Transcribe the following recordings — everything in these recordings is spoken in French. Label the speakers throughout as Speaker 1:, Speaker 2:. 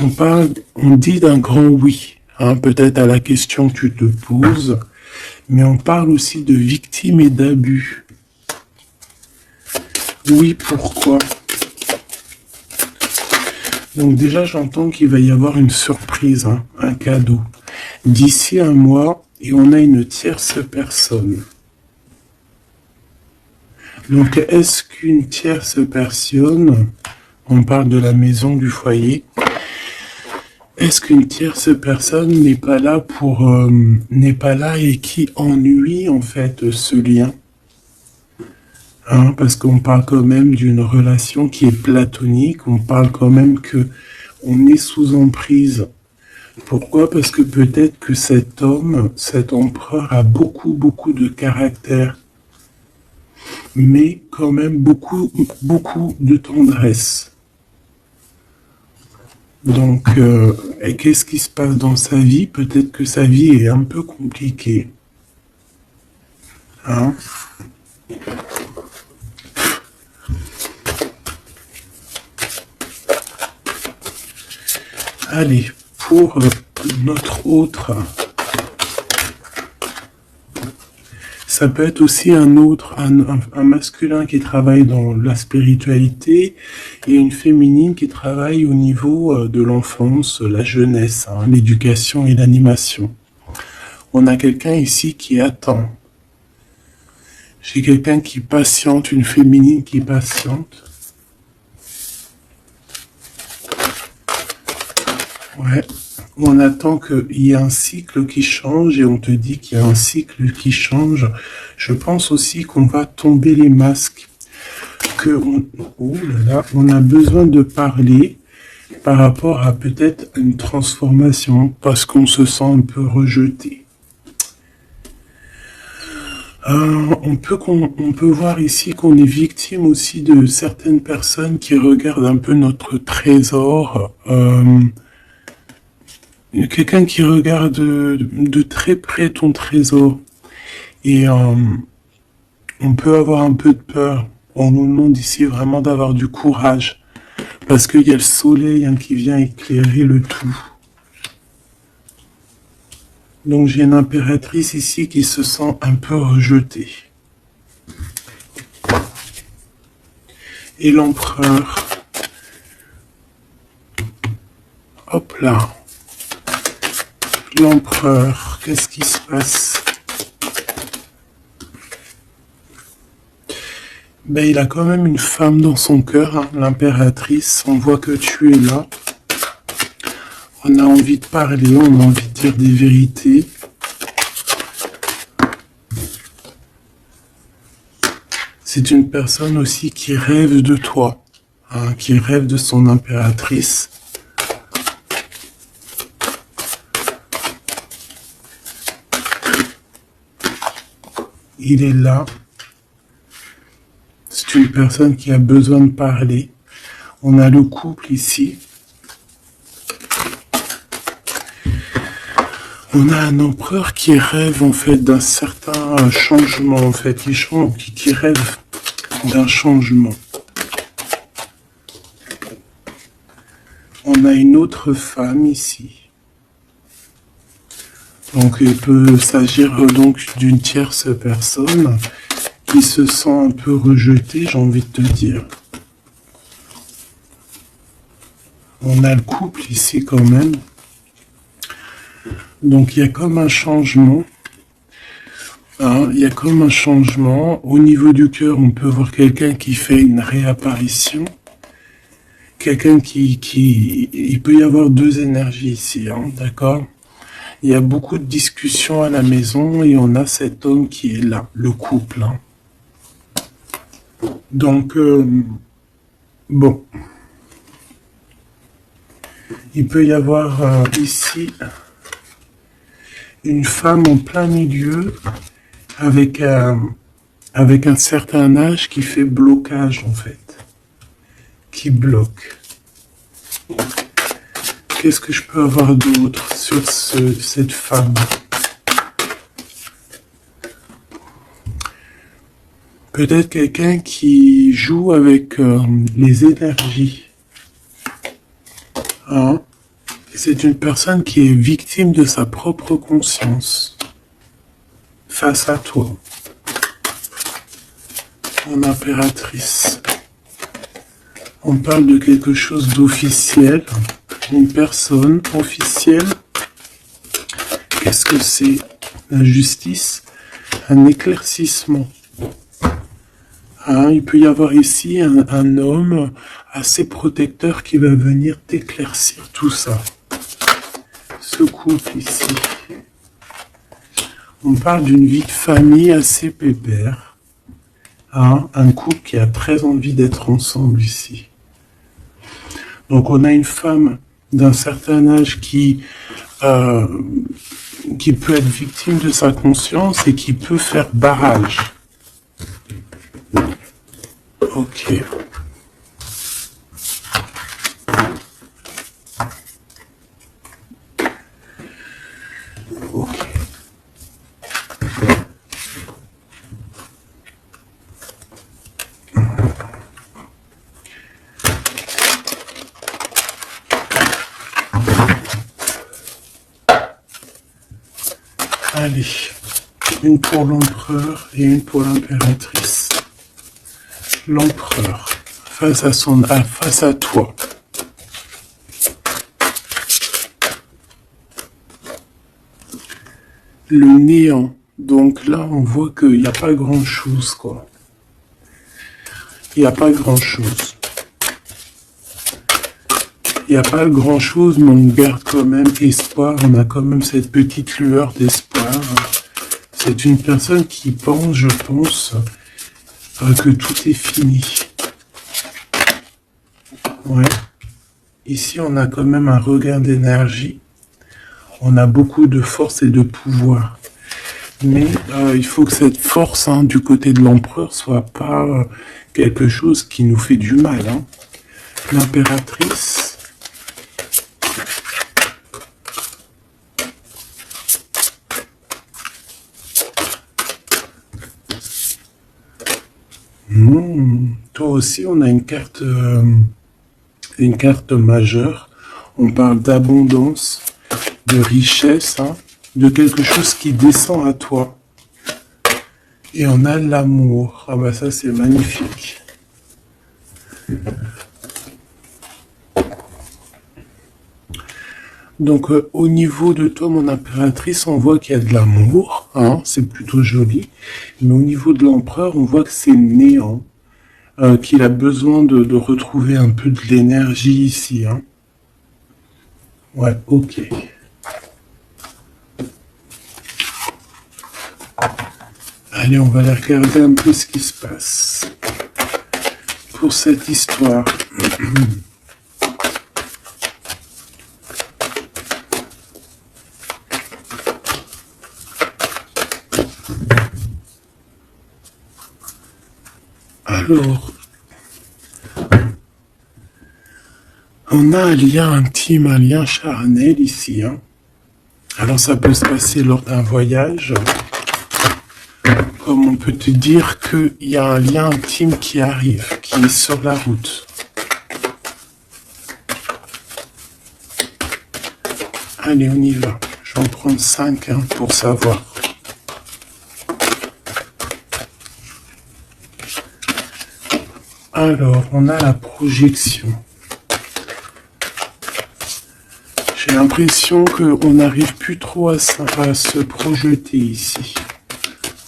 Speaker 1: On dit d'un grand oui, hein, peut-être à la question que tu te poses, mais on parle aussi de victimes et d'abus. Oui, pourquoi? Donc déjà, j'entends qu'il va y avoir une surprise, hein, un cadeau. D'ici un mois, et on a une tierce personne. Donc, est-ce qu'une tierce personne, on parle de la maison, du foyer, est-ce qu'une tierce personne n'est pas là et qui ennuie en fait ce lien, hein, parce qu'on parle quand même d'une relation qui est platonique, on parle quand même que on est sous emprise. Pourquoi? Parce que peut-être que cet homme, cet empereur a beaucoup de caractère, mais quand même beaucoup de tendresse. Donc, qu'est-ce qui se passe dans sa vie? Peut-être que sa vie est un peu compliquée. Hein? Allez, pour notre autre, ça peut être aussi un masculin qui travaille dans la spiritualité et une féminine qui travaille au niveau de l'enfance, la jeunesse, hein, l'éducation et l'animation. On a quelqu'un ici qui attend. J'ai quelqu'un qui patiente, une féminine qui patiente. Ouais. On attend qu'il y ait un cycle qui change et on te dit qu'il y a un cycle qui change. Je pense aussi qu'on va tomber les masques. On a besoin de parler par rapport à peut-être une transformation parce qu'on se sent un peu rejeté. On peut voir ici qu'on est victime aussi de certaines personnes qui regardent un peu notre trésor. Quelqu'un qui regarde de très près ton trésor. Et on peut avoir un peu de peur. On nous demande ici vraiment d'avoir du courage. Parce qu'il y a le soleil, hein, qui vient éclairer le tout. Donc j'ai une impératrice ici qui se sent un peu rejetée. Et l'empereur. Hop là. L'empereur, qu'est-ce qui se passe? Ben, il a quand même une femme dans son cœur, hein, l'impératrice. On voit que tu es là. On a envie de parler, on a envie de dire des vérités. C'est une personne aussi qui rêve de toi, hein, qui rêve de son impératrice. Il est là. C'est une personne qui a besoin de parler. On a le couple ici. On a un empereur qui rêve en fait d'un certain changement en fait, qui rêve d'un changement. On a une autre femme ici. Donc il peut s'agir donc d'une tierce personne qui se sent un peu rejetée, j'ai envie de te dire. On a le couple ici quand même. Donc il y a comme un changement. Hein, il y a comme un changement. Au niveau du cœur, on peut voir quelqu'un qui fait une réapparition. Quelqu'un Il peut y avoir deux énergies ici, hein, d'accord? Il y a beaucoup de discussions à la maison et on a cet homme qui est là, le couple. Hein. Donc, bon. Il peut y avoir ici une femme en plein milieu avec un certain âge qui fait blocage en fait, qui bloque. Qu'est-ce que je peux avoir d'autre sur cette femme? Peut-être quelqu'un qui joue avec les énergies. Hein? C'est une personne qui est victime de sa propre conscience face à toi. En impératrice. On parle de quelque chose d'officiel, une personne officielle. Qu'est-ce que c'est? La justice, un éclaircissement. Hein, il peut y avoir ici un homme assez protecteur qui va venir t'éclaircir tout ça. Ce couple ici. On parle d'une vie de famille assez pépère. Hein, un couple qui a très envie d'être ensemble ici. Donc on a une femme d'un certain âge qui peut être victime de sa conscience et qui peut faire barrage. Ok. Ok. Allez, une pour l'empereur et une pour l'impératrice. L'empereur, face à toi. Le néant. Donc là, on voit qu'il n'y a pas grand-chose, quoi. Il n'y a pas grand-chose. Il n'y a pas grand-chose, mais on garde quand même espoir. On a quand même cette petite lueur d'espoir. C'est une personne qui pense, je pense, que tout est fini. Ouais. Ici, on a quand même un regain d'énergie. On a beaucoup de force et de pouvoir. Mais il faut que cette force du côté de l'empereur soit pas quelque chose qui nous fait du mal. Hein. L'impératrice. Toi aussi, on a une carte majeure. On parle d'abondance, de richesse, hein, de quelque chose qui descend à toi. Et on a l'amour. Ah bah ça, c'est magnifique. Donc au niveau de toi, mon impératrice, on voit qu'il y a de l'amour, hein, c'est plutôt joli. Mais au niveau de l'empereur, on voit que c'est néant, qu'il a besoin de retrouver un peu de l'énergie ici. Hein. Ouais, ok. Allez, on va aller regarder un peu ce qui se passe pour cette histoire. Alors, on a un lien intime, un lien charnel ici. Hein. Alors, ça peut se passer lors d'un voyage. Comme on peut te dire qu'il y a un lien intime qui arrive, qui est sur la route. Allez, on y va. Je vais en prendre 5 pour savoir. Alors, on a la projection. J'ai l'impression qu'on n'arrive plus trop à se projeter ici.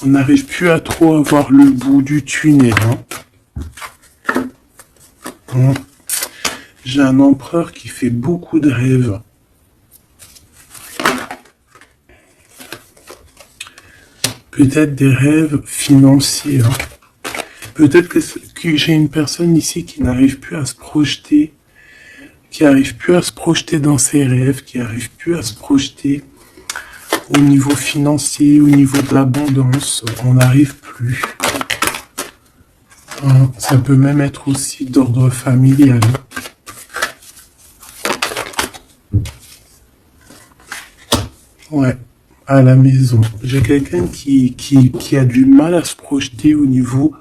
Speaker 1: On n'arrive plus à trop avoir le bout du tunnel. Hein. J'ai un empereur qui fait beaucoup de rêves. Peut-être des rêves financiers. Hein. Peut-être que j'ai une personne ici qui n'arrive plus à se projeter, qui n'arrive plus à se projeter dans ses rêves, qui n'arrive plus à se projeter au niveau financier, au niveau de l'abondance. On n'arrive plus. Ça peut même être aussi d'ordre familial. Ouais. À la maison. J'ai quelqu'un qui a du mal à se projeter au niveau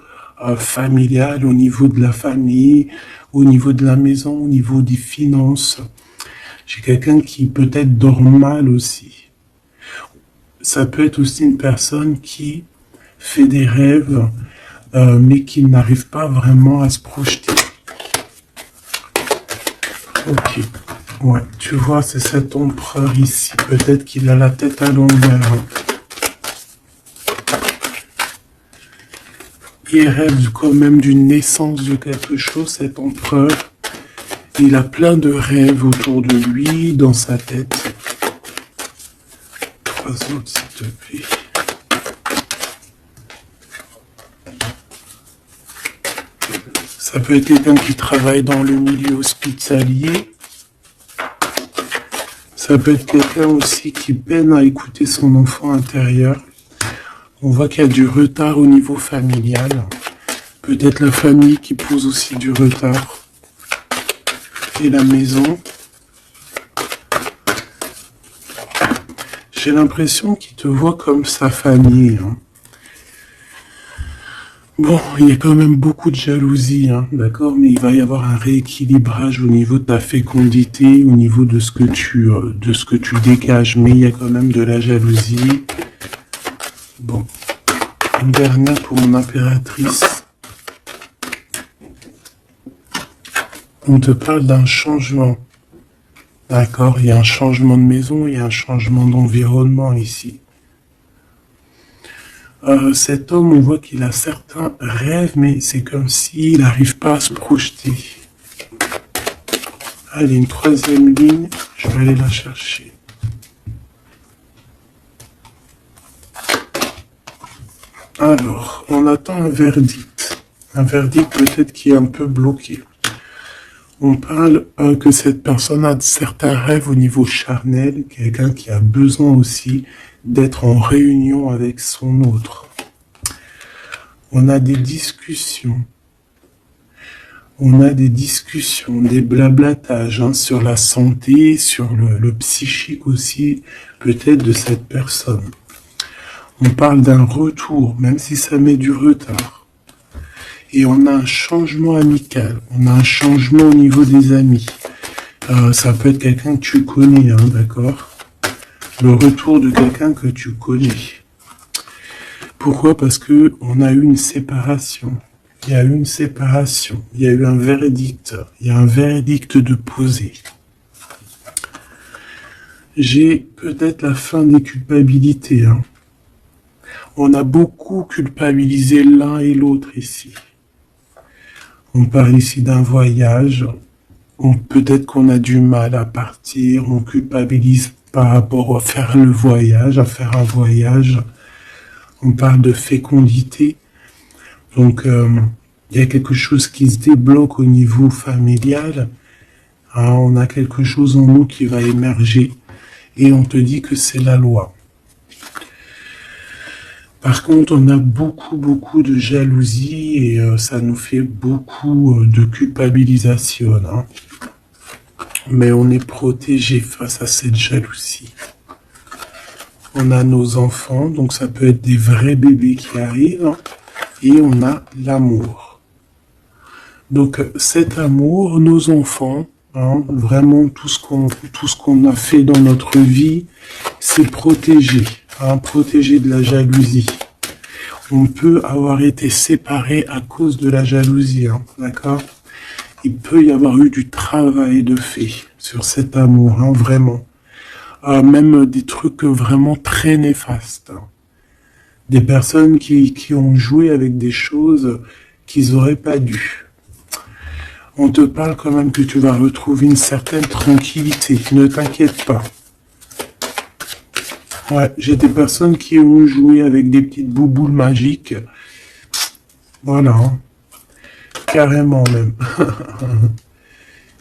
Speaker 1: familial, au niveau de la famille, au niveau de la maison, au niveau des finances. J'ai quelqu'un qui peut-être dort mal aussi. Ça peut être aussi une personne qui fait des rêves, mais qui n'arrive pas vraiment à se projeter. Ok. Ouais, tu vois, c'est cet empereur ici. Peut-être qu'il a la tête à l'envers. Il rêve quand même d'une naissance de quelque chose, cet empereur. Il a plein de rêves autour de lui, dans sa tête. 3 autres, s'il te plaît. Ça peut être quelqu'un qui travaille dans le milieu hospitalier. Ça peut être quelqu'un aussi qui peine à écouter son enfant intérieur. On voit qu'il y a du retard au niveau familial. Peut-être la famille qui pose aussi du retard. Et la maison. J'ai l'impression qu'il te voit comme sa famille. Bon, il y a quand même beaucoup de jalousie, d'accord, mais il va y avoir un rééquilibrage au niveau de ta fécondité, au niveau de ce que tu dégages, mais il y a quand même de la jalousie. Bon, une dernière pour mon impératrice. On te parle d'un changement, d'accord, il y a un changement de maison, il y a un changement d'environnement ici. Cet homme, on voit qu'il a certains rêves, mais c'est comme s'il n'arrive pas à se projeter. Allez, une 3e ligne, je vais aller la chercher. Alors, on attend un verdict. Un verdict peut-être qui est un peu bloqué. On parle que cette personne a certains rêves au niveau charnel, quelqu'un qui a besoin aussi d'être en réunion avec son autre. On a des discussions. On a des discussions, des blablatages sur la santé, sur le psychique aussi, peut-être de cette personne. On parle d'un retour, même si ça met du retard. Et on a un changement amical, on a un changement au niveau des amis. Ça peut être quelqu'un que tu connais, d'accord ? Le retour de quelqu'un que tu connais. Pourquoi ? Parce que on a eu une séparation. Il y a eu une séparation. Il y a eu un verdict. Il y a un verdict de poser. J'ai peut-être la fin des culpabilités. On a beaucoup culpabilisé l'un et l'autre ici. On parle ici d'un voyage. Peut-être qu'on a du mal à partir. On culpabilise par rapport à faire le voyage, à faire un voyage. On parle de fécondité. Donc, il y a quelque chose qui se débloque au niveau familial. On a quelque chose en nous qui va émerger. Et on te dit que c'est la loi. Par contre, on a beaucoup de jalousie et ça nous fait beaucoup de culpabilisation. Mais on est protégé face à cette jalousie. On a nos enfants, donc ça peut être des vrais bébés qui arrivent. Et on a l'amour. Donc cet amour, nos enfants, vraiment tout ce qu'on a fait dans notre vie, c'est protégé. Protégé de la jalousie. On peut avoir été séparés à cause de la jalousie, d'accord ? Il peut y avoir eu du travail de fait sur cet amour, vraiment. Même des trucs vraiment très néfastes. Des personnes qui ont joué avec des choses qu'ils n'auraient pas dû. On te parle quand même que tu vas retrouver une certaine tranquillité. Ne t'inquiète pas. Ouais, j'ai des personnes qui ont joué avec des petites bouboules magiques. Voilà. Carrément même.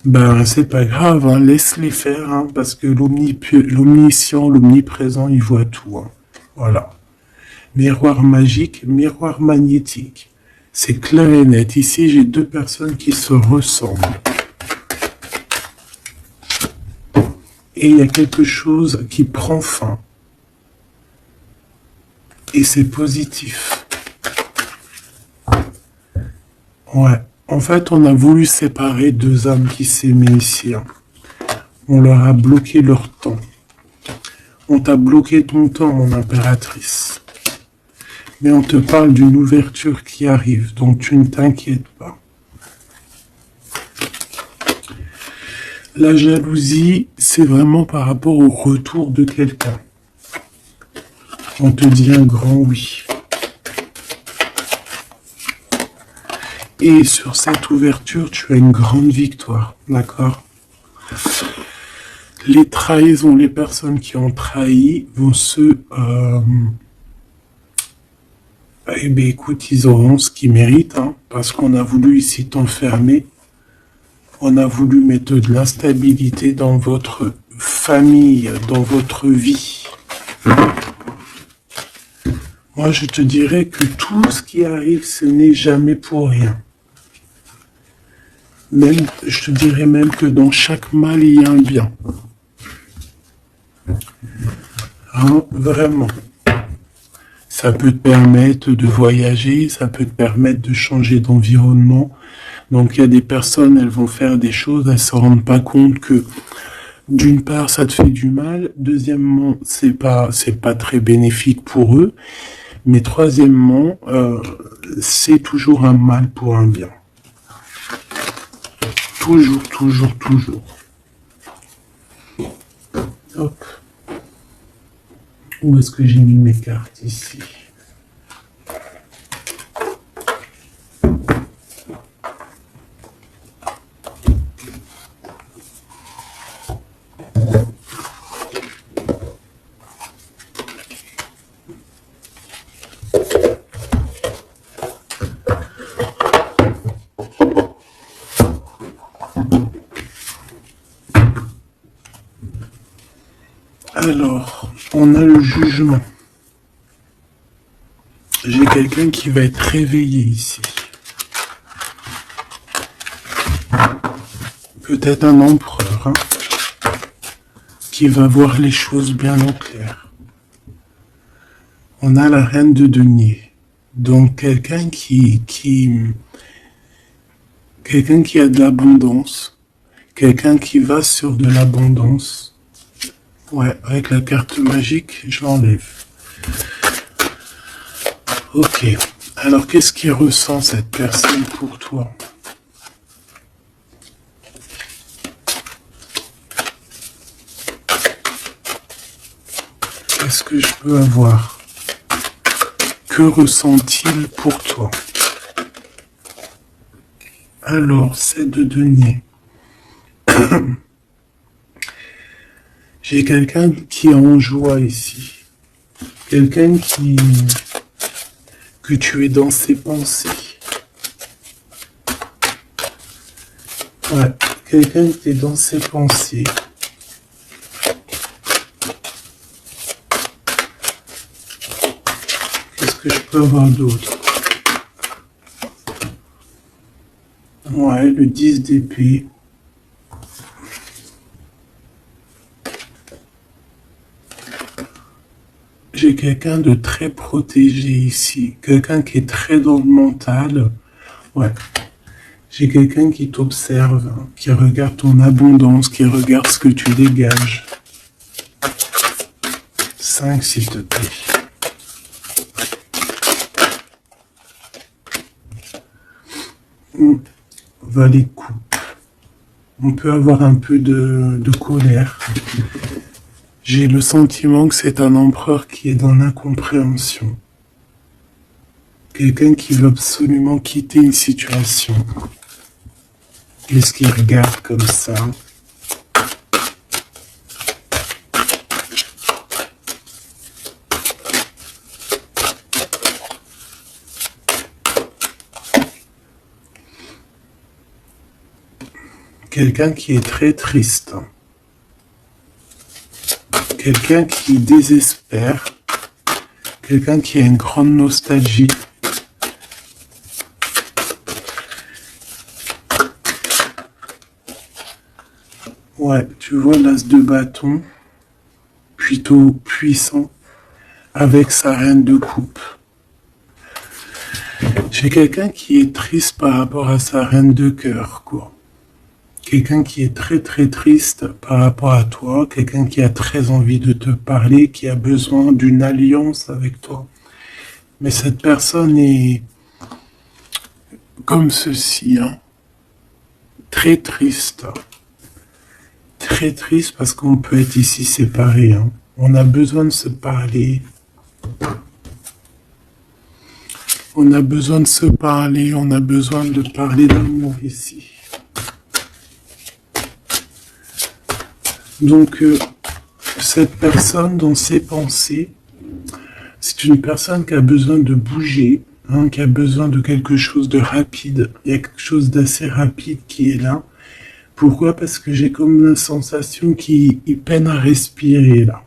Speaker 1: Ben, c'est pas grave, laisse-les faire, parce que l'omniscient, l'omniprésent, il voit tout. Voilà. Miroir magique, miroir magnétique. C'est clair et net. Ici, j'ai 2 personnes qui se ressemblent. Et il y a quelque chose qui prend fin. Et c'est positif. Ouais. En fait, on a voulu séparer 2 âmes qui s'aimaient ici. On leur a bloqué leur temps. On t'a bloqué ton temps, mon impératrice. Mais on te parle d'une ouverture qui arrive, donc tu ne t'inquiètes pas. La jalousie, c'est vraiment par rapport au retour de quelqu'un. On te dit un grand oui. Et sur cette ouverture, tu as une grande victoire, d'accord? Les trahisons, les personnes qui ont trahi vont eh bien, écoute, ils auront ce qu'ils méritent, hein, parce qu'on a voulu ici t'enfermer. On a voulu mettre de l'instabilité dans votre famille, dans votre vie. Moi, je te dirais que tout ce qui arrive, ce n'est jamais pour rien. Même, je te dirais même que dans chaque mal, il y a un bien. Hein, vraiment. Ça peut te permettre de voyager, ça peut te permettre de changer d'environnement. Donc il y a des personnes, elles vont faire des choses, elles se rendent pas compte que d'une part ça te fait du mal, deuxièmement c'est pas très bénéfique pour eux, mais troisièmement c'est toujours un mal pour un bien. Toujours, toujours, toujours. Hop. Où est-ce que j'ai mis mes cartes ici? Alors, on a le jugement. J'ai quelqu'un qui va être réveillé ici. Peut-être un empereur, hein, qui va voir les choses bien au clair. On a la reine de denier. Donc quelqu'un quelqu'un qui a de l'abondance, quelqu'un qui va sur de l'abondance. Ouais, avec la carte magique, je l'enlève. Ok. Alors, qu'est-ce qu'il ressent cette personne pour toi? Qu'est-ce que je peux avoir? Que ressent-il pour toi? Alors, c'est de denier. J'ai quelqu'un qui est en joie ici. Quelqu'un que tu es dans ses pensées. Ouais, quelqu'un qui est dans ses pensées. Qu'est-ce que je peux avoir d'autre? Ouais, le 10 d'épée. J'ai quelqu'un de très protégé ici, quelqu'un qui est très dans le mental. Ouais. J'ai quelqu'un qui t'observe, hein, qui regarde ton abondance, qui regarde ce que tu dégages. 5, s'il te plaît. Valet de coupe. On peut avoir un peu de colère. J'ai le sentiment que c'est un empereur qui est dans l'incompréhension. Quelqu'un qui veut absolument quitter une situation. Qu'est-ce qu'il regarde comme ça? Quelqu'un qui est très triste. Quelqu'un qui désespère, quelqu'un qui a une grande nostalgie. Ouais, tu vois l'as de bâton, plutôt puissant, avec sa reine de coupe. J'ai quelqu'un qui est triste par rapport à sa reine de cœur, quoi. quelqu'un qui est très très triste par rapport à toi, quelqu'un qui a très envie de te parler, qui a besoin d'une alliance avec toi. Mais cette personne est comme ceci, hein, très triste. Très triste parce qu'on peut être ici séparés. Hein. On a besoin de se parler. On a besoin de se parler, on a besoin de parler d'amour ici. Donc, cette personne, dans ses pensées, c'est une personne qui a besoin de bouger, hein, qui a besoin de quelque chose de rapide. Il y a quelque chose d'assez rapide qui est là. Pourquoi? Parce que j'ai comme la sensation qu'il peine à respirer là.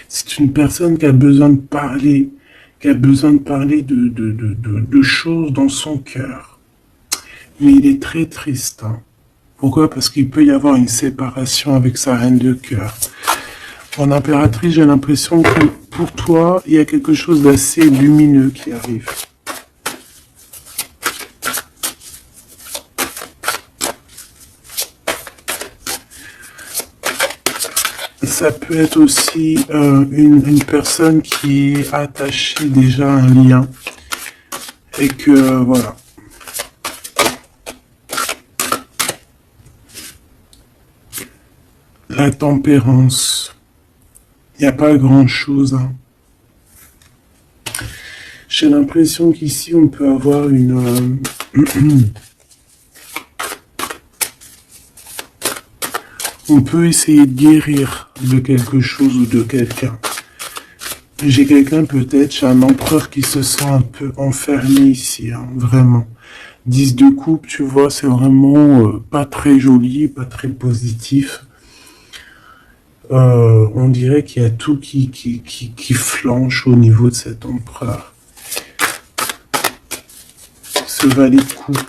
Speaker 1: C'est une personne qui a besoin de parler, qui a besoin de parler de choses dans son cœur. Mais il est très triste. Hein. Pourquoi? Parce qu'il peut y avoir une séparation avec sa reine de cœur. En impératrice, j'ai l'impression que pour toi, il y a quelque chose d'assez lumineux qui arrive. Ça peut être aussi une personne qui est attachée déjà à un lien et que voilà. La tempérance, il n'y a pas grand-chose. Hein. J'ai l'impression qu'ici on peut avoir une on peut essayer de guérir de quelque chose ou de quelqu'un. J'ai quelqu'un peut-être, j'ai un empereur qui se sent un peu enfermé ici, hein, vraiment. 10 de coupe, tu vois, c'est vraiment pas très joli, pas très positif. On dirait qu'il y a tout qui flanche au niveau de cet empereur. Ce valet de coupe.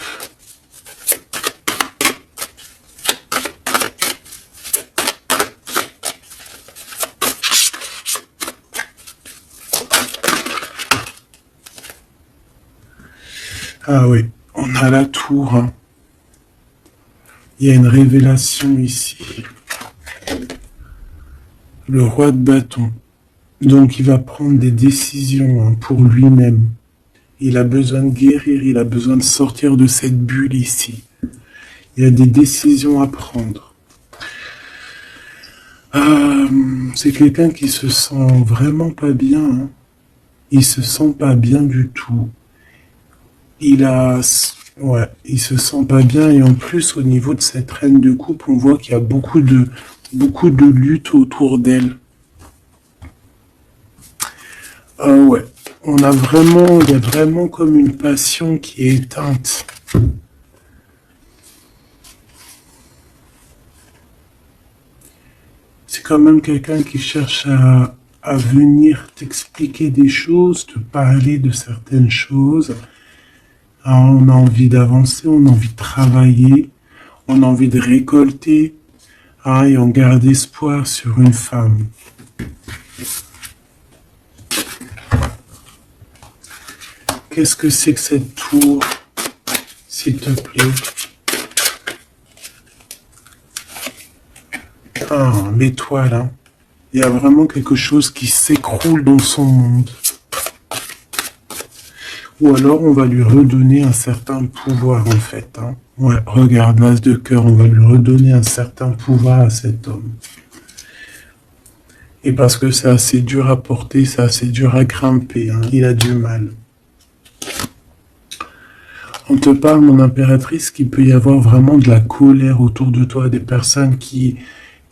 Speaker 1: Ah oui, on a la tour. Hein. Il y a une révélation ici. Le roi de bâton. Donc il va prendre des décisions hein, pour lui-même. Il a besoin de guérir, il a besoin de sortir de cette bulle ici. Il y a des décisions à prendre. C'est quelqu'un qui se sent vraiment pas bien. Hein. Il se sent pas bien du tout. Il se sent pas bien et en plus au niveau de cette reine de coupe, on voit qu'il y a beaucoup de lutte autour d'elle. Ouais, il y a vraiment comme une passion qui est éteinte. C'est quand même quelqu'un qui cherche à venir t'expliquer des choses, te parler de certaines choses. Alors, on a envie d'avancer, on a envie de travailler, on a envie de récolter, et on garde espoir sur une femme. Qu'est-ce que c'est que cette tour, s'il te plaît? L'étoile, hein. Il y a vraiment quelque chose qui s'écroule dans son monde. Ou alors on va lui redonner un certain pouvoir en fait. Hein. Ouais, regarde, l'as de cœur, on va lui redonner un certain pouvoir à cet homme. Et parce que c'est assez dur à porter, c'est assez dur à grimper, hein. Il a du mal. On te parle, mon impératrice, qu'il peut y avoir vraiment de la colère autour de toi, des personnes qui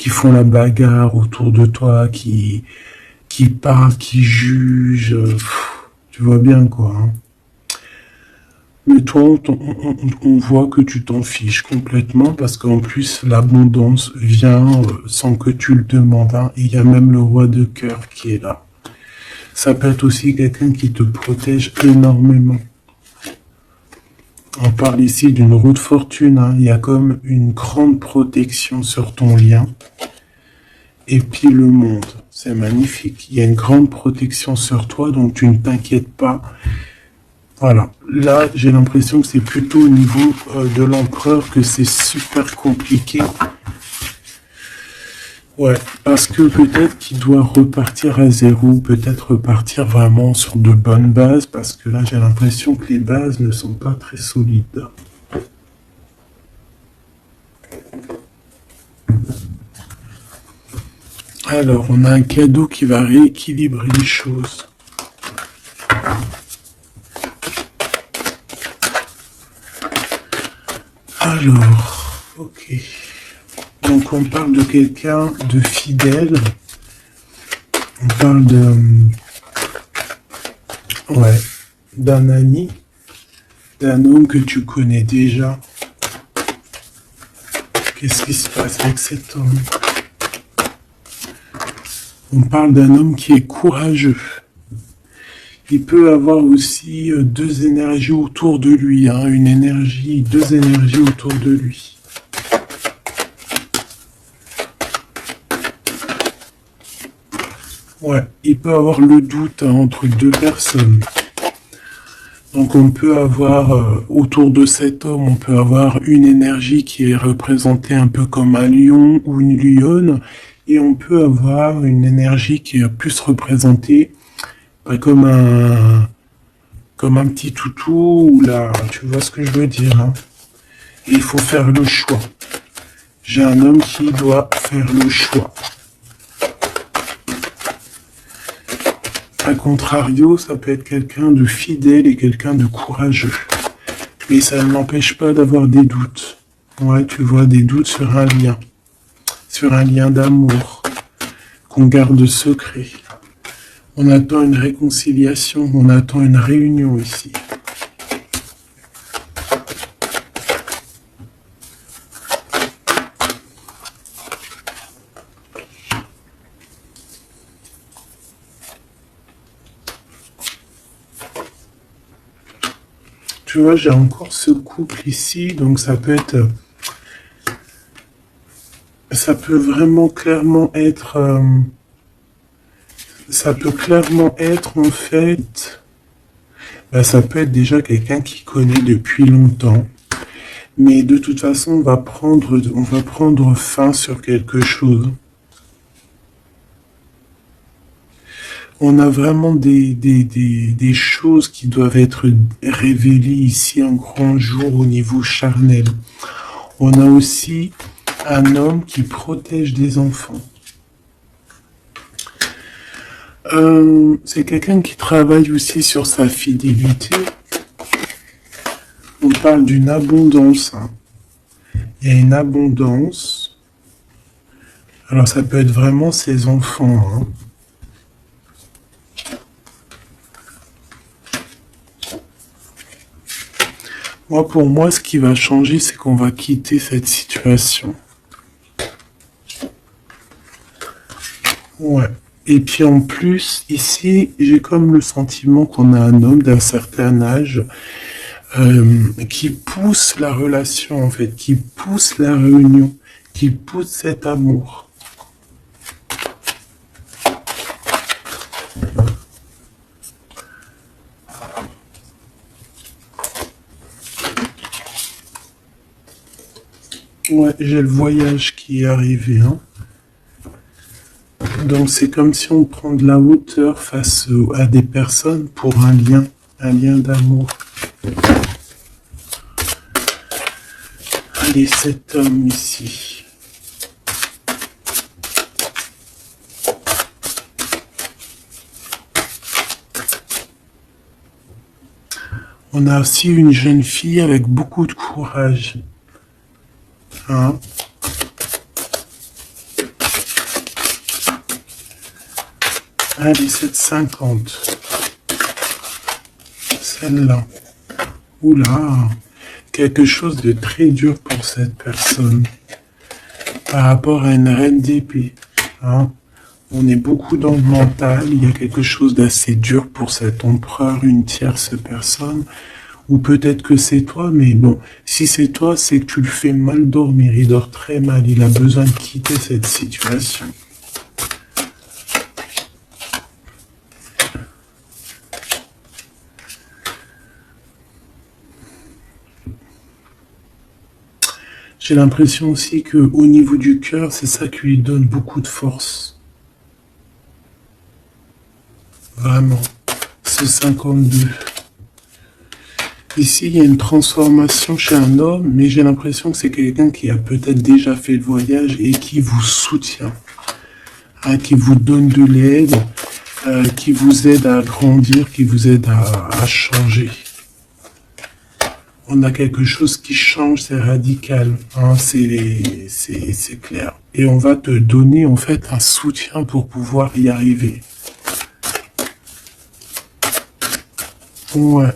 Speaker 1: font la bagarre autour de toi, qui parlent, qui jugent. Tu vois bien quoi. Hein. Mais toi, on voit que tu t'en fiches complètement parce qu'en plus, l'abondance vient sans que tu le demandes. Hein, et il y a même le roi de cœur qui est là. Ça peut être aussi quelqu'un qui te protège énormément. On parle ici d'une roue de fortune. Hein, il y a comme une grande protection sur ton lien. Et puis le monde, c'est magnifique. Il y a une grande protection sur toi, donc tu ne t'inquiètes pas. Voilà. Là, j'ai l'impression que c'est plutôt au niveau de l'empereur que c'est super compliqué. Ouais, parce que peut-être qu'il doit repartir à zéro, peut-être repartir vraiment sur de bonnes bases, parce que là, j'ai l'impression que les bases ne sont pas très solides. Alors, on a un cadeau qui va rééquilibrer les choses. Alors, ok. Donc, on parle de quelqu'un de fidèle. On parle ouais, d'un ami, d'un homme que tu connais déjà. Qu'est-ce qui se passe avec cet homme? On parle d'un homme qui est courageux. Il peut avoir aussi deux énergies autour de lui, hein, deux énergies autour de lui. Ouais, il peut avoir le doute hein, entre deux personnes. Donc on peut avoir, autour de cet homme, on peut avoir une énergie qui est représentée un peu comme un lion ou une lionne, et on peut avoir une énergie qui est plus représentée comme un petit toutou, ou là, tu vois ce que je veux dire. Hein. Il faut faire le choix. J'ai un homme qui doit faire le choix. A contrario, ça peut être quelqu'un de fidèle et quelqu'un de courageux. Mais ça ne m'empêche pas d'avoir des doutes. Ouais, tu vois, des doutes sur un lien d'amour qu'on garde secret. On attend une réconciliation, on attend une réunion ici. Tu vois, j'ai encore ce couple ici, donc ça peut vraiment clairement être, ça peut clairement être en fait, ça peut être déjà quelqu'un qui connaît depuis longtemps, mais de toute façon, on va prendre fin sur quelque chose. On a vraiment des choses qui doivent être révélées ici un grand jour au niveau charnel. On a aussi un homme qui protège des enfants. C'est quelqu'un qui travaille aussi sur sa fidélité. On parle d'une abondance. Hein. Il y a une abondance. Alors ça peut être vraiment ses enfants. Hein. Moi, pour moi, ce qui va changer, c'est qu'on va quitter cette situation. Ouais. Et puis en plus, ici, j'ai comme le sentiment qu'on a un homme d'un certain âge qui pousse la relation, en fait, qui pousse la réunion, qui pousse cet amour. Ouais, j'ai le voyage qui est arrivé. Hein. Donc c'est comme si on prend de la hauteur face à des personnes pour un lien d'amour. Allez, cet homme ici. On a aussi une jeune fille avec beaucoup de courage. Hein? Allez, 7,50. Celle-là. Oula, quelque chose de très dur pour cette personne. Par rapport à une reine d'épée. Hein? On est beaucoup dans le mental. Il y a quelque chose d'assez dur pour cet empereur, une tierce personne. Ou peut-être que c'est toi, mais bon, si c'est toi, c'est que tu le fais mal dormir. Il dort très mal. Il a besoin de quitter cette situation. J'ai l'impression aussi que au niveau du cœur, c'est ça qui lui donne beaucoup de force. Vraiment. Ce 52. Ici, il y a une transformation chez un homme, mais j'ai l'impression que c'est quelqu'un qui a peut-être déjà fait le voyage et qui vous soutient, hein, qui vous donne de l'aide, qui vous aide à grandir, qui vous aide à changer. On a quelque chose qui change, c'est radical, hein, c'est clair. Et on va te donner en fait un soutien pour pouvoir y arriver. Ouais.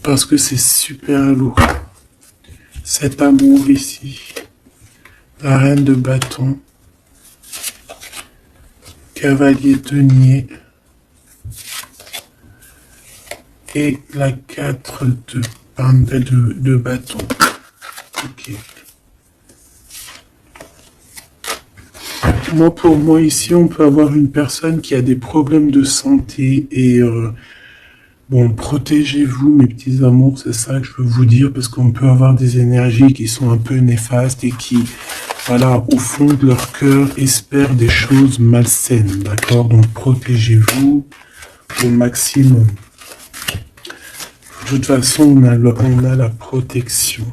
Speaker 1: Parce que c'est super lourd. Cet amour ici. La reine de bâton. Cavalier denier. Et la 4 de bâton. Ok. Moi, pour moi, ici, on peut avoir une personne qui a des problèmes de santé et bon, protégez-vous, mes petits amours, c'est ça que je veux vous dire, parce qu'on peut avoir des énergies qui sont un peu néfastes et qui, voilà, au fond de leur cœur, espèrent des choses malsaines, d'accord? Donc, protégez-vous au maximum. De toute façon, on a la protection.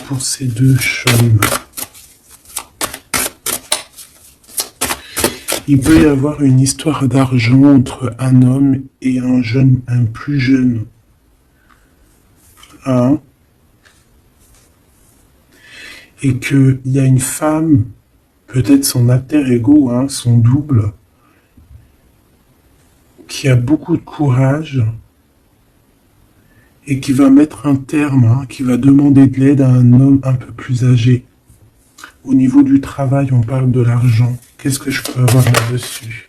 Speaker 1: Pour ces deux chaumes. Il peut y avoir une histoire d'argent entre un homme et un plus jeune. Hein? Et qu'il y a une femme, peut-être son alter ego, hein, son double, qui a beaucoup de courage et qui va mettre un terme, hein, qui va demander de l'aide à un homme un peu plus âgé. Au niveau du travail, on parle de l'argent. Qu'est-ce que je peux avoir là-dessus?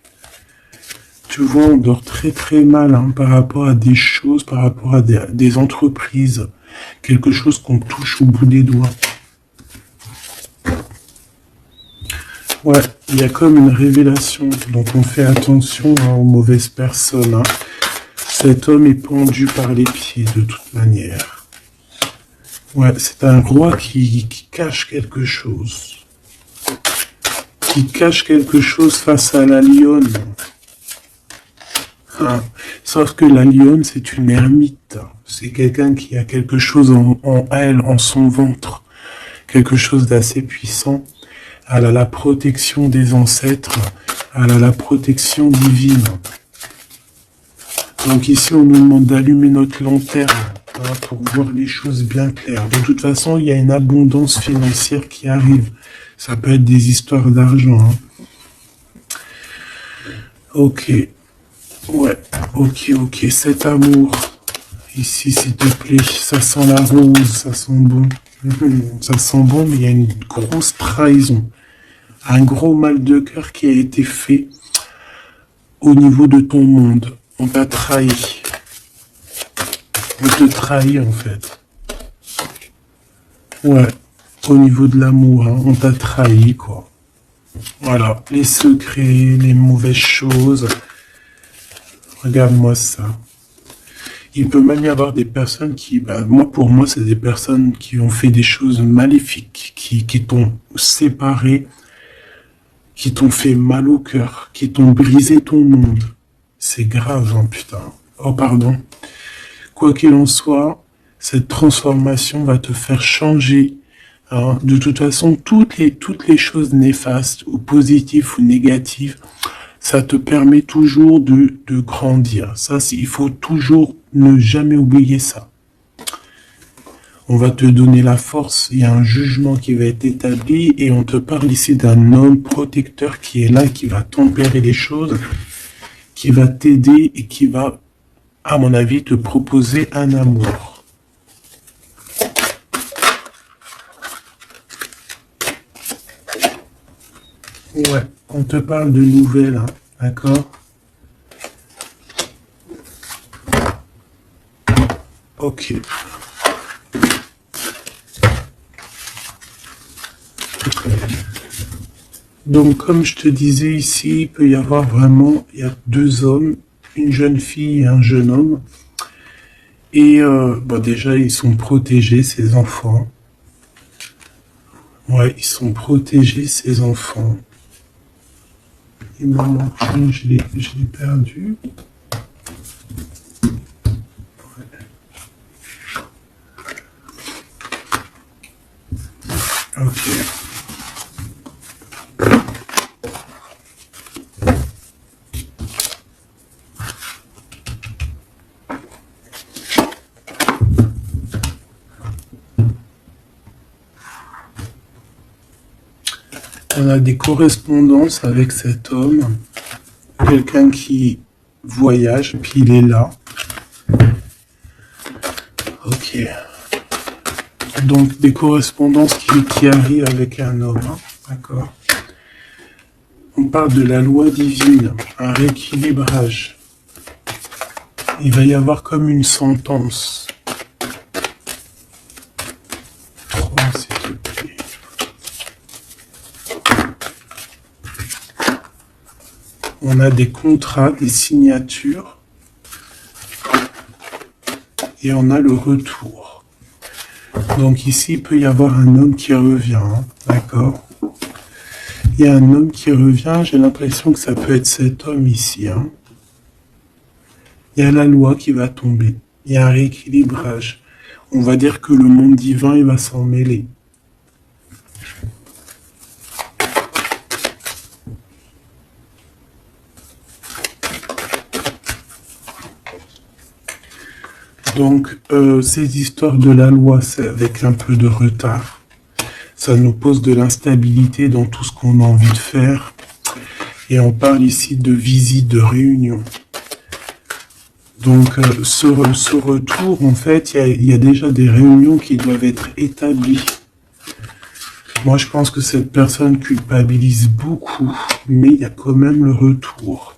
Speaker 1: Tu vois, on dort très très mal, hein, par rapport à des choses, par rapport à des entreprises. Quelque chose qu'on touche au bout des doigts. Ouais, il y a comme une révélation. Donc on fait attention, hein, aux mauvaises personnes, hein. Cet homme est pendu par les pieds de toute manière. Ouais, c'est un roi qui cache quelque chose. Qui cache quelque chose face à la lionne. Hein. Sauf que la lionne, c'est une ermite. C'est quelqu'un qui a quelque chose en elle, en son ventre. Quelque chose d'assez puissant. Elle a la protection des ancêtres. Elle a la protection divine. Donc ici, on nous demande d'allumer notre lanterne, hein, pour voir les choses bien claires. De toute façon, il y a une abondance financière qui arrive. Ça peut être des histoires d'argent. Hein. Ok. Ouais. Ok. Cet amour. Ici, s'il te plaît. Ça sent la rose. Ça sent bon. Ça sent bon, mais il y a une grosse trahison. Un gros mal de cœur qui a été fait au niveau de ton monde. On t'a trahi. On te trahit, en fait. Ouais. Au niveau de l'amour, hein, on t'a trahi, quoi. Voilà. Les secrets, les mauvaises choses. Regarde-moi ça. Il peut même y avoir des personnes qui, pour moi, c'est des personnes qui ont fait des choses maléfiques, qui t'ont séparé, qui t'ont fait mal au cœur, qui t'ont brisé ton monde. C'est grave, hein, putain. Oh, pardon. Quoi qu'il en soit, cette transformation va te faire changer. Hein. De toute façon, toutes les choses néfastes, ou positives ou négatives, ça te permet toujours de grandir. Ça, il faut toujours ne jamais oublier ça. On va te donner la force, il y a un jugement qui va être établi et on te parle ici d'un homme protecteur qui est là, qui va tempérer les choses, qui va t'aider et qui va, à mon avis, te proposer un amour. Ouais, on te parle de nouvelles, hein, d'accord? Ok. Donc, comme je te disais ici, il peut y avoir vraiment, il y a deux hommes, une jeune fille et un jeune homme. Et bon, déjà, ils sont protégés, ces enfants. Ouais, ils sont protégés, ces enfants. Il m'a manqué, je l'ai perdu. Ok. On a des correspondances avec cet homme, quelqu'un qui voyage, puis il est là. Ok. Donc des correspondances qui arrivent avec un homme, hein. D'accord. On parle de la loi divine, un rééquilibrage. Il va y avoir comme une sentence. 3, s'il te plaît. On a des contrats, des signatures, et on a le retour. Donc ici, il peut y avoir un homme qui revient, hein, d'accord? Il y a un homme qui revient, j'ai l'impression que ça peut être cet homme ici, hein. Il y a la loi qui va tomber, il y a un rééquilibrage. On va dire que le monde divin, il va s'en mêler. Donc, ces histoires de la loi, c'est avec un peu de retard. Ça nous pose de l'instabilité dans tout ce qu'on a envie de faire. Et on parle ici de visite, de réunion. Donc, ce retour, en fait, il y a déjà des réunions qui doivent être établies. Moi, je pense que cette personne culpabilise beaucoup, mais il y a quand même le retour.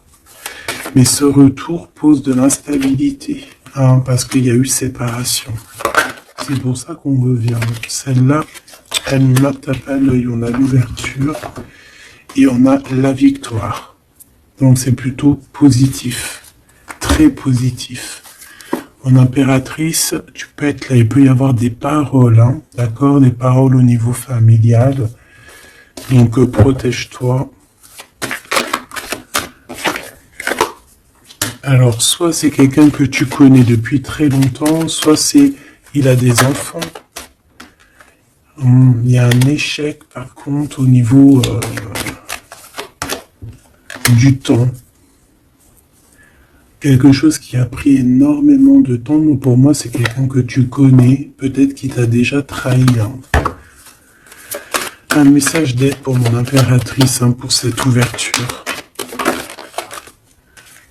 Speaker 1: Mais ce retour pose de l'instabilité, hein, parce qu'il y a eu séparation. C'est pour ça qu'on revient. Celle-là, elle me tape à l'œil. On a l'ouverture et on a la victoire. Donc c'est plutôt positif, très positif. En impératrice, tu peux être là, il peut y avoir des paroles, hein, d'accord, des paroles au niveau familial. Donc protège-toi. Alors, soit c'est quelqu'un que tu connais depuis très longtemps, soit il a des enfants. Il y a un échec, par contre, au niveau du temps. Quelque chose qui a pris énormément de temps. Donc pour moi, c'est quelqu'un que tu connais, peut-être qui t'a déjà trahi. Hein. Un message d'aide pour mon impératrice, hein, pour cette ouverture.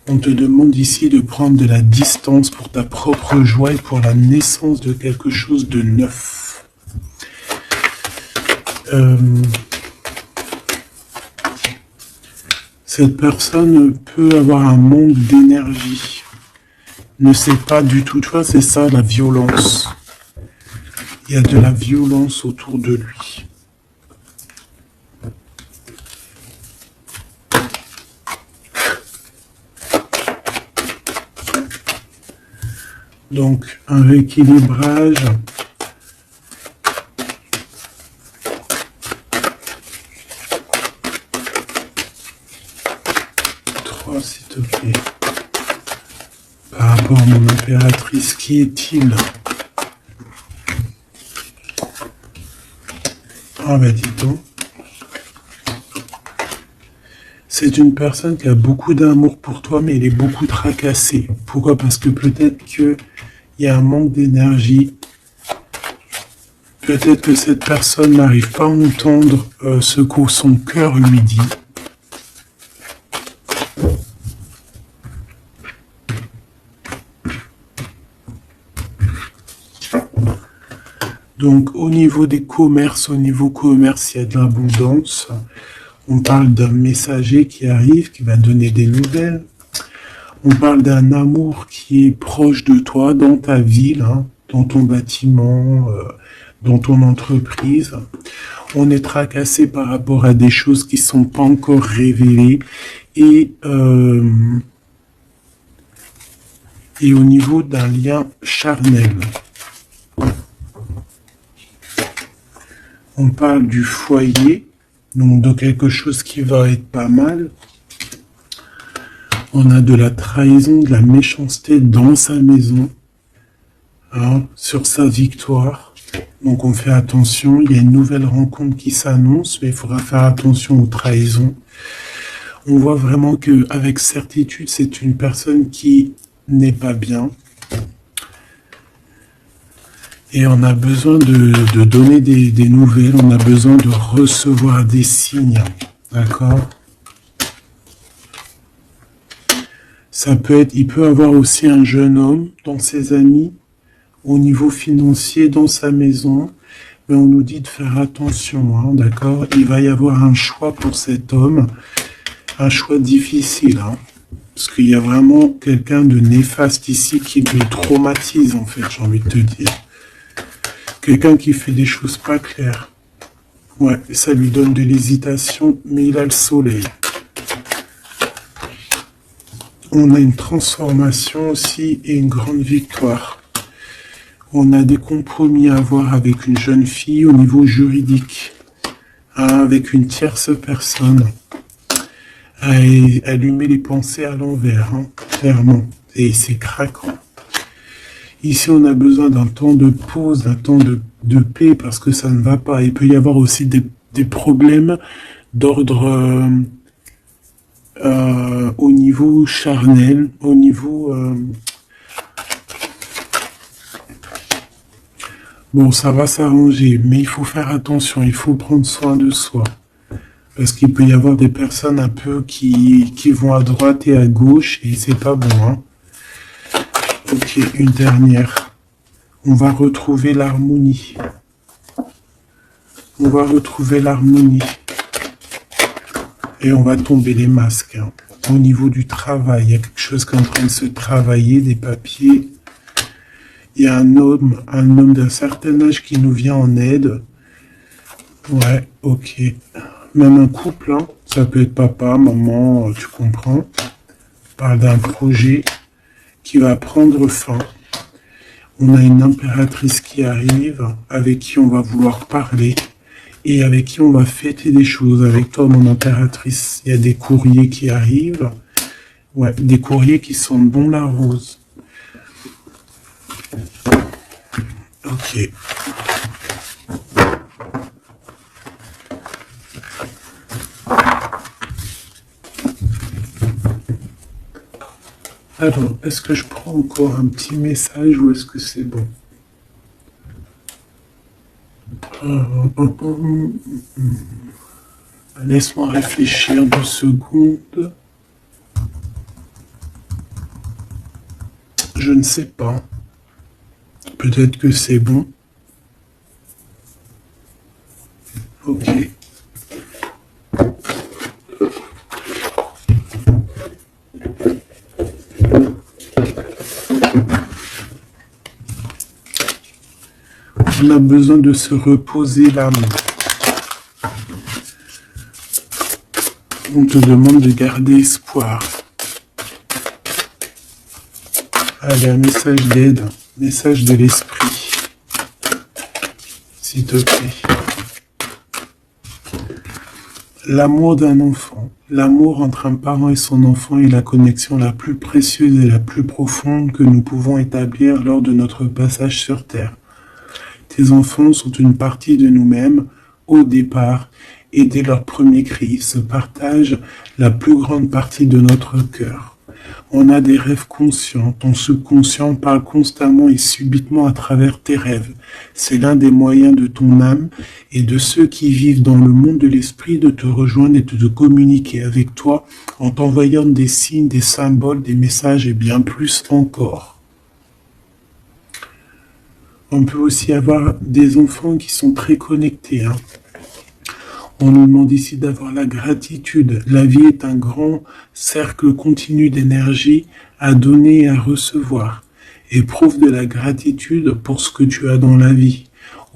Speaker 1: On te demande ici de prendre de la distance pour ta propre joie et pour la naissance de quelque chose de neuf. Cette personne peut avoir un manque d'énergie. Ne sait pas du tout. Tu vois, c'est ça la violence. Il y a de la violence autour de lui. Donc, un rééquilibrage. S'il te plaît. Par rapport à mon impératrice, qui est-il? Ah ben dis donc. C'est une personne qui a beaucoup d'amour pour toi, mais elle est beaucoup tracassée. Pourquoi? Parce que peut-être qu'il y a un manque d'énergie. Peut-être que cette personne n'arrive pas à entendre ce que son cœur lui dit. Donc, au niveau des commerces, au niveau commerce, il y a de l'abondance. On parle d'un messager qui arrive, qui va donner des nouvelles. On parle d'un amour qui est proche de toi, dans ta ville, hein, dans ton bâtiment, dans ton entreprise. On est tracassé par rapport à des choses qui sont pas encore révélées et au niveau d'un lien charnel. On parle du foyer, donc de quelque chose qui va être pas mal. On a de la trahison, de la méchanceté dans sa maison, hein, sur sa victoire. Donc on fait attention, il y a une nouvelle rencontre qui s'annonce, mais il faudra faire attention aux trahisons. On voit vraiment qu'avec certitude, c'est une personne qui n'est pas bien. Et on a besoin de donner des nouvelles, on a besoin de recevoir des signes, d'accord ? Il peut avoir aussi un jeune homme dans ses amis, au niveau financier, dans sa maison, mais on nous dit de faire attention, hein, d'accord ? Il va y avoir un choix pour cet homme, un choix difficile, hein, parce qu'il y a vraiment quelqu'un de néfaste ici qui le traumatise, en fait, j'ai envie de te dire. Quelqu'un qui fait des choses pas claires. Ouais, ça lui donne de l'hésitation, mais il a le soleil. On a une transformation aussi et une grande victoire. On a des compromis à avoir avec une jeune fille au niveau juridique, hein, avec une tierce personne. Elle lui met les pensées à l'envers, hein, clairement, et c'est craquant. Ici, on a besoin d'un temps de pause, d'un temps de paix, parce que ça ne va pas. Il peut y avoir aussi des problèmes d'ordre au niveau charnel, au niveau... Bon, ça va s'arranger, mais il faut faire attention, il faut prendre soin de soi. Parce qu'il peut y avoir des personnes un peu qui vont à droite et à gauche, et c'est pas bon, hein. Ok, une dernière. On va retrouver l'harmonie. On va retrouver l'harmonie. Et on va tomber les masques, hein. Au niveau du travail, il y a quelque chose qui est en train de se travailler, des papiers. Il y a un homme d'un certain âge qui nous vient en aide. Ouais, ok. Même un couple, hein. Ça peut être papa, maman, tu comprends. On parle d'un projet qui va prendre fin. On a une impératrice qui arrive, avec qui on va vouloir parler, et avec qui on va fêter des choses. Avec toi, mon impératrice, il y a des courriers qui arrivent. Ouais, des courriers qui sentent bon la rose. Ok. Alors, est-ce que je prends encore un petit message ou est-ce que c'est bon? Laisse-moi réfléchir 2 secondes. Je ne sais pas. Peut-être que c'est bon. Ok. On a besoin de se reposer l'âme. On te demande de garder espoir. Allez, un message d'aide, message de l'esprit. S'il te plaît. L'amour d'un enfant. L'amour entre un parent et son enfant est la connexion la plus précieuse et la plus profonde que nous pouvons établir lors de notre passage sur Terre. Tes enfants sont une partie de nous-mêmes au départ et dès leur premier cri, ils se partagent la plus grande partie de notre cœur. On a des rêves conscients, ton subconscient parle constamment et subitement à travers tes rêves. C'est l'un des moyens de ton âme et de ceux qui vivent dans le monde de l'esprit de te rejoindre et de te communiquer avec toi en t'envoyant des signes, des symboles, des messages et bien plus encore. On peut aussi avoir des enfants qui sont très connectés, hein. On nous demande ici d'avoir la gratitude. La vie est un grand cercle continu d'énergie à donner et à recevoir. Éprouve de la gratitude pour ce que tu as dans la vie.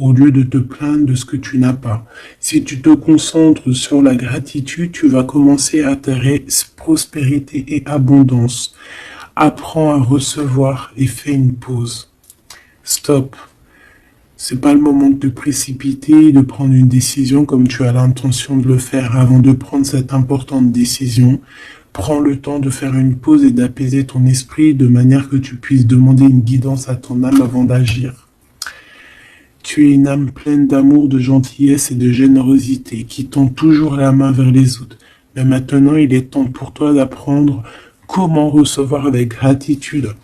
Speaker 1: au lieu de te plaindre de ce que tu n'as pas. Si tu te concentres sur la gratitude, tu vas commencer à attirer prospérité et abondance. Apprends à recevoir et fais une pause. Stop. C'est pas le moment de te précipiter et de prendre une décision comme tu as l'intention de le faire. Avant de prendre cette importante décision, prends le temps de faire une pause et d'apaiser ton esprit de manière que tu puisses demander une guidance à ton âme avant d'agir. Tu es une âme pleine d'amour, de gentillesse et de générosité qui tend toujours la main vers les autres. Mais maintenant, il est temps pour toi d'apprendre comment recevoir avec gratitude.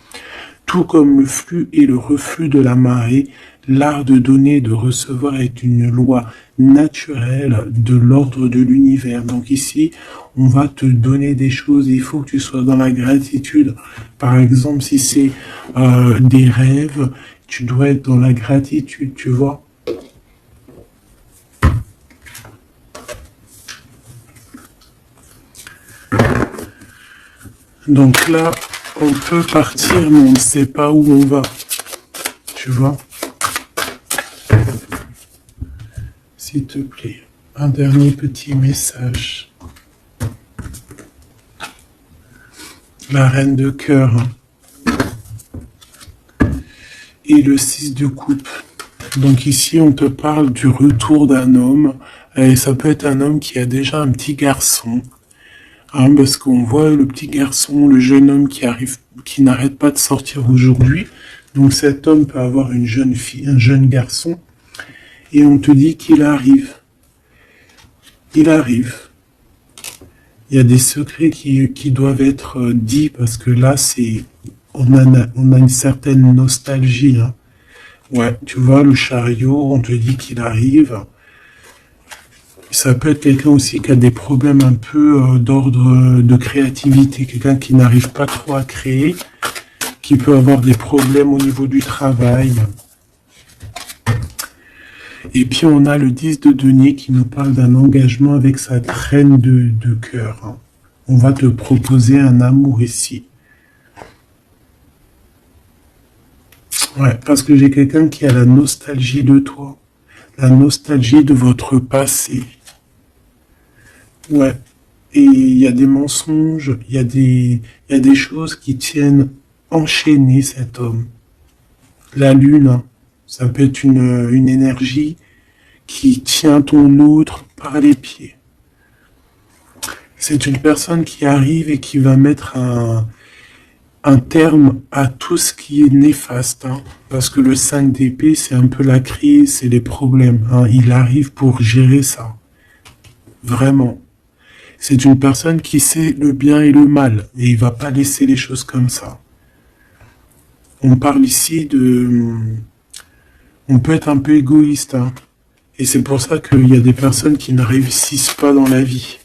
Speaker 1: Tout comme le flux et le reflux de la marée, l'art de donner et de recevoir est une loi naturelle de l'ordre de l'univers. Donc ici, on va te donner des choses et il faut que tu sois dans la gratitude. Par exemple, si c'est des rêves, tu dois être dans la gratitude, tu vois. Donc là, on peut partir, mais on ne sait pas où on va. Tu vois? S'il te plaît, un dernier petit message. La reine de cœur. Et le 6 de coupe. Donc ici, on te parle du retour d'un homme. Et ça peut être un homme qui a déjà un petit garçon. Hein, parce qu'on voit le petit garçon, le jeune homme qui n'arrête pas de sortir aujourd'hui. Donc cet homme peut avoir une jeune fille, un jeune garçon. Et on te dit qu'il arrive. Il arrive. Il y a des secrets qui doivent être dits parce que là, on a une certaine nostalgie. Hein. Ouais, tu vois, le chariot, on te dit qu'il arrive. Ça peut être quelqu'un aussi qui a des problèmes un peu d'ordre de créativité, quelqu'un qui n'arrive pas trop à créer, qui peut avoir des problèmes au niveau du travail. Et puis on a le 10 de denier qui nous parle d'un engagement avec sa reine de cœur. Hein. On va te proposer un amour ici. Ouais, parce que j'ai quelqu'un qui a la nostalgie de toi, la nostalgie de votre passé. Ouais. Et il y a des mensonges, il y a des choses qui tiennent enchaîner cet homme. La lune, hein, ça peut être une énergie qui tient ton autre par les pieds. C'est une personne qui arrive et qui va mettre un terme à tout ce qui est néfaste. Hein, parce que le 5 d'épée, c'est un peu la crise, c'est les problèmes. Hein, il arrive pour gérer ça. Vraiment. C'est une personne qui sait le bien et le mal. Et il va pas laisser les choses comme ça. On parle ici de... On peut être un peu égoïste. Hein, et c'est pour ça qu'il y a des personnes qui ne réussissent pas dans la vie.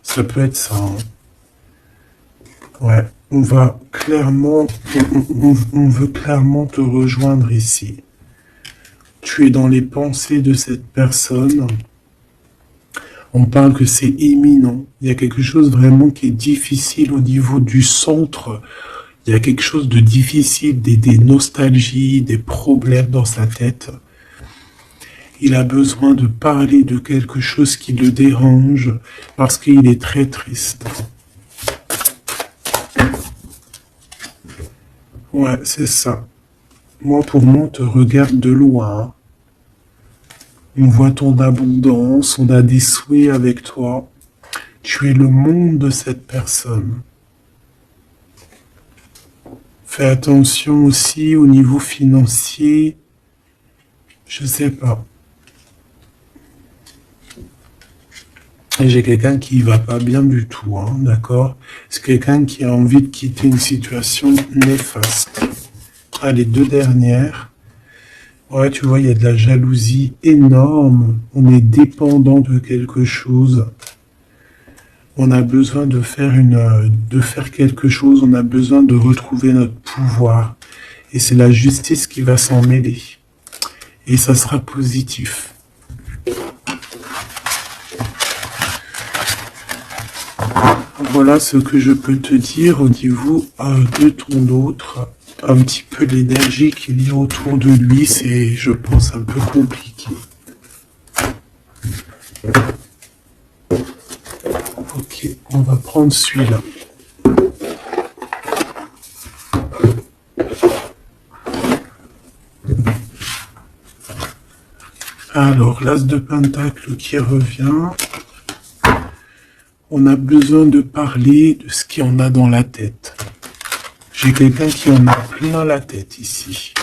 Speaker 1: Ça peut être ça. Hein. Ouais. On va clairement... On veut clairement te rejoindre ici. Tu es dans les pensées de cette personne. On parle que c'est imminent. Il y a quelque chose vraiment qui est difficile au niveau du centre. Il y a quelque chose de difficile, des nostalgies, des problèmes dans sa tête. Il a besoin de parler de quelque chose qui le dérange parce qu'il est très triste. Ouais, c'est ça. Moi, pour moi, on te regarde de loin. On voit ton abondance, on a des souhaits avec toi. Tu es le monde de cette personne. Fais attention aussi au niveau financier. Je sais pas. Et j'ai quelqu'un qui va pas bien du tout, hein, d'accord? C'est quelqu'un qui a envie de quitter une situation néfaste. Ah, les deux dernières. Ouais, tu vois, il y a de la jalousie énorme. On est dépendant de quelque chose. On a besoin de faire quelque chose. On a besoin de retrouver notre pouvoir. Et c'est la justice qui va s'en mêler. Et ça sera positif. Voilà ce que je peux te dire au niveau de ton autre. Un petit peu l'énergie qu'il y a autour de lui, c'est, je pense, un peu compliqué. Ok, on va prendre celui-là. Alors, l'as de pentacle qui revient. On a besoin de parler de ce qu'il y en a dans la tête. J'ai quelqu'un qui en a plein la tête ici.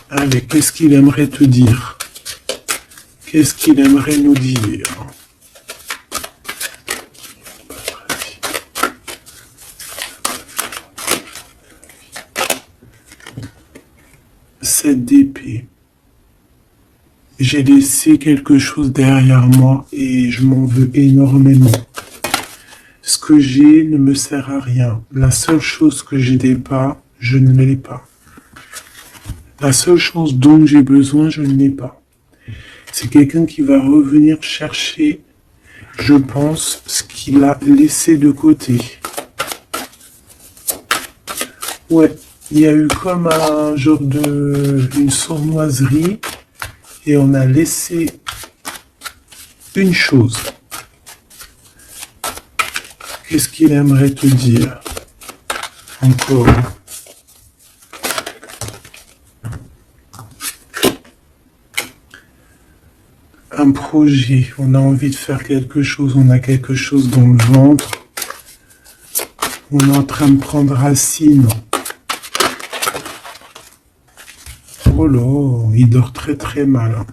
Speaker 1: Allez, qu'est-ce qu'il aimerait te dire? Qu'est-ce qu'il aimerait nous dire? Cette d'épée. J'ai laissé quelque chose derrière moi et je m'en veux énormément. Ce que j'ai ne me sert à rien. La seule chose que je n'ai pas, je ne l'ai pas. La seule chose dont j'ai besoin, je ne l'ai pas. C'est quelqu'un qui va revenir chercher, je pense, ce qu'il a laissé de côté. Ouais, il y a eu comme un genre une sournoiserie et on a laissé une chose. Qu'est-ce qu'il aimerait te dire? Encore. Un projet, on a envie de faire quelque chose, on a quelque chose dans le ventre. On est en train de prendre racine. Oh là, il dort très très mal.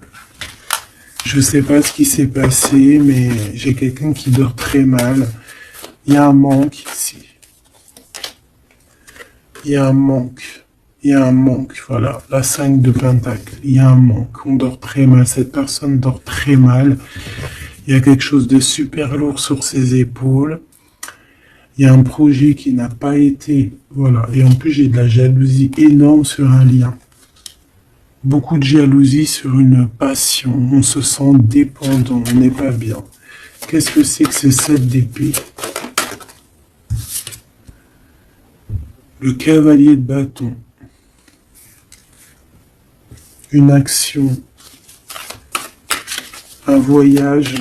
Speaker 1: Je sais pas ce qui s'est passé, mais j'ai quelqu'un qui dort très mal. Il y a un manque ici. Il y a un manque. Il y a un manque, voilà. La 5 de pentacle. Il y a un manque. On dort très mal. Cette personne dort très mal. Il y a quelque chose de super lourd sur ses épaules. Il y a un projet qui n'a pas été... Voilà. Et en plus, j'ai de la jalousie énorme sur un lien. Beaucoup de jalousie sur une passion. On se sent dépendant. On n'est pas bien. Qu'est-ce que c'est que ces 7 d'épée? Le cavalier de bâton. Une action. Un voyage.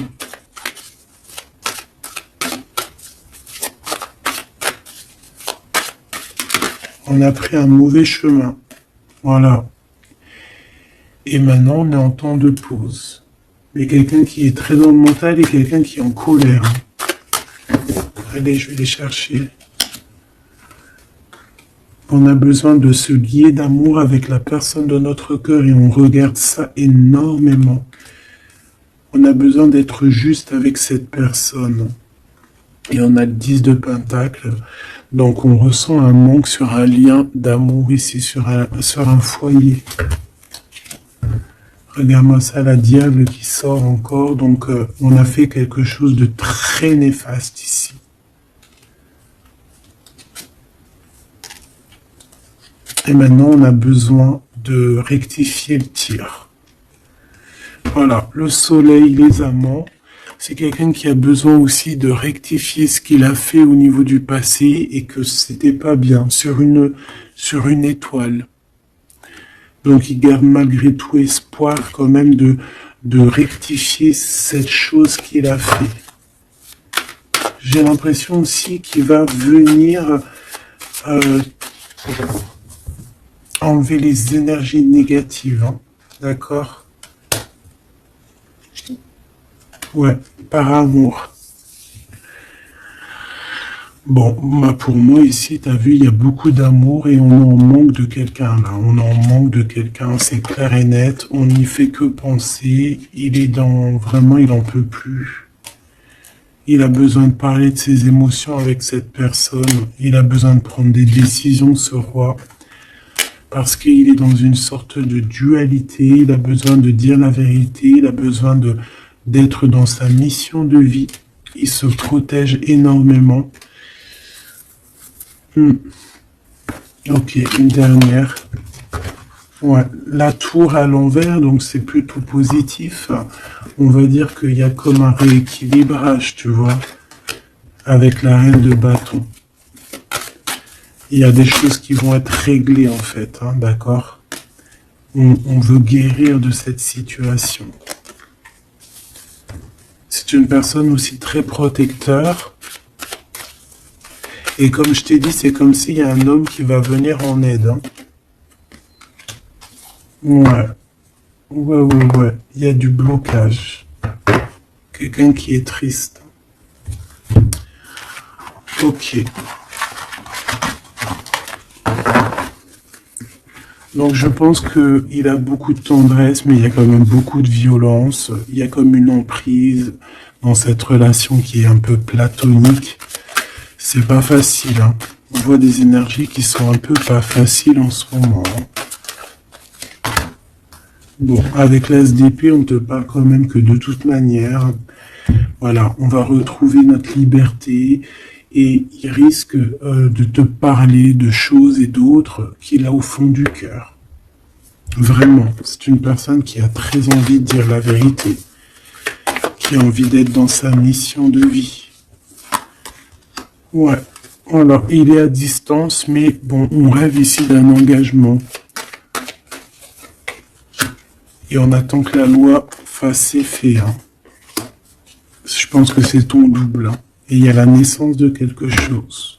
Speaker 1: On a pris un mauvais chemin. Voilà. Et maintenant, on est en temps de pause. Mais quelqu'un qui est très dans le mental et quelqu'un qui est en colère. Allez, je vais les chercher. On a besoin de se lier d'amour avec la personne de notre cœur et on regarde ça énormément. On a besoin d'être juste avec cette personne. Et on a le 10 de pentacle. Donc on ressent un manque sur un lien d'amour ici, sur un foyer. Regarde-moi ça, la diable qui sort encore. Donc on a fait quelque chose de très néfaste ici. Et maintenant, on a besoin de rectifier le tir. Voilà, le soleil, les amants, c'est quelqu'un qui a besoin aussi de rectifier ce qu'il a fait au niveau du passé et que c'était pas bien, sur une étoile. Donc, il garde malgré tout espoir quand même de rectifier cette chose qu'il a fait. J'ai l'impression aussi qu'il va venir... enlever les énergies négatives, hein. D'accord? Ouais, par amour. Bon, bah pour moi ici, t'as vu, il y a beaucoup d'amour et on en manque de quelqu'un là. On en manque de quelqu'un, c'est clair et net. On n'y fait que penser. Il est vraiment, il en peut plus. Il a besoin de parler de ses émotions avec cette personne. Il a besoin de prendre des décisions, ce roi. Parce qu'il est dans une sorte de dualité, il a besoin de dire la vérité, il a besoin d'être dans sa mission de vie. Il se protège énormément. Ok, une dernière. Ouais, la tour à l'envers, donc c'est plutôt positif. On va dire qu'il y a comme un rééquilibrage, tu vois, avec la reine de bâton. Il y a des choses qui vont être réglées en fait, hein, d'accord? On veut guérir de cette situation. C'est une personne aussi très protecteur. Et comme je t'ai dit, c'est comme s'il y a un homme qui va venir en aide. Hein. Ouais. Ouais. Il y a du blocage. Quelqu'un qui est triste. Ok. Donc je pense qu'il a beaucoup de tendresse, mais il y a quand même beaucoup de violence. Il y a comme une emprise dans cette relation qui est un peu platonique. C'est pas facile, hein. On voit des énergies qui sont un peu pas faciles en ce moment. Hein. Bon, avec l'ASDP, on te parle quand même que de toute manière, voilà, on va retrouver notre liberté et il risque de te parler de choses et d'autres qu'il a au fond du cœur. Vraiment, c'est une personne qui a très envie de dire la vérité, qui a envie d'être dans sa mission de vie. Ouais, alors il est à distance, mais bon, on rêve ici d'un engagement. Et on attend que la loi fasse effet. Hein. Je pense que c'est ton double. Hein. Et il y a la naissance de quelque chose.